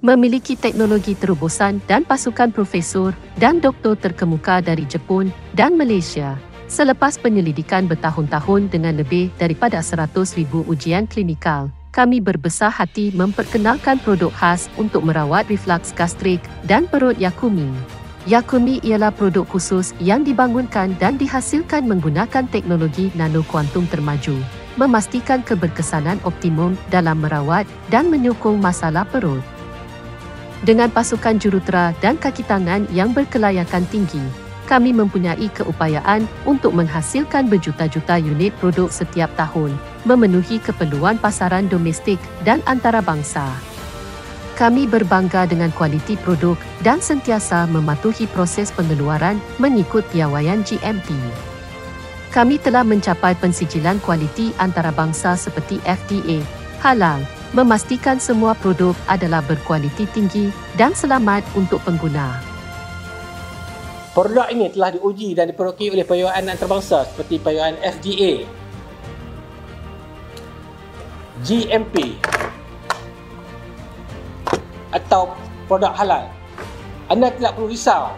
memiliki teknologi terobosan dan pasukan profesor dan doktor terkemuka dari Jepun dan Malaysia. Selepas penyelidikan bertahun-tahun dengan lebih daripada 100,000 ujian klinikal, kami berbesar hati memperkenalkan produk khas untuk merawat reflux gastrik dan perut Yakumi. Yakumi ialah produk khusus yang dibangunkan dan dihasilkan menggunakan teknologi nano kuantum termaju, memastikan keberkesanan optimum dalam merawat dan menyokong masalah perut. Dengan pasukan jurutera dan kaki tangan yang berkelayakan tinggi, kami mempunyai keupayaan untuk menghasilkan berjuta-juta unit produk setiap tahun, memenuhi keperluan pasaran domestik dan antarabangsa. Kami berbangga dengan kualiti produk dan sentiasa mematuhi proses pengeluaran mengikut piawaian GMP. Kami telah mencapai pensijilan kualiti antarabangsa seperti FDA, halal, memastikan semua produk adalah berkualiti tinggi dan selamat untuk pengguna. Produk ini telah diuji dan diperoki oleh piawaian antarabangsa seperti piawaian FDA, GMP atau produk halal. Anda tidak perlu risau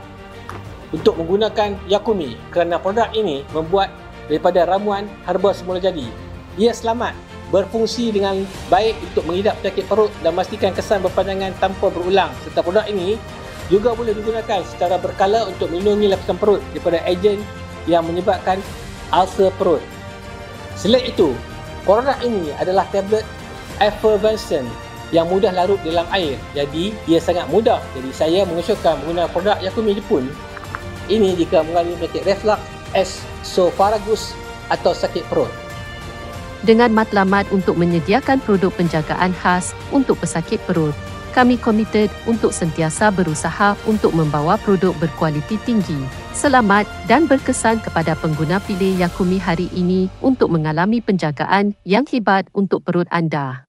untuk menggunakan Yakumi kerana produk ini membuat daripada ramuan herba semula jadi. Ia selamat, berfungsi dengan baik untuk mengidap penyakit perut dan memastikan kesan berpanjangan tanpa berulang, serta produk ini juga boleh digunakan secara berkala untuk melindungi lapisan perut daripada ejen yang menyebabkan ulcer perut. Selain itu, produk ini adalah tablet effervescent yang mudah larut dalam air, jadi ia sangat mudah. Jadi saya mengusulkan menggunakan produk Yakumi Jepun ini jika mengalami penyakit reflux, esophagus atau sakit perut. Dengan matlamat untuk menyediakan produk penjagaan khas untuk pesakit perut, kami komited untuk sentiasa berusaha untuk membawa produk berkualiti tinggi, selamat dan berkesan kepada pengguna pilih Yakumi hari ini untuk mengalami penjagaan yang hebat untuk perut anda.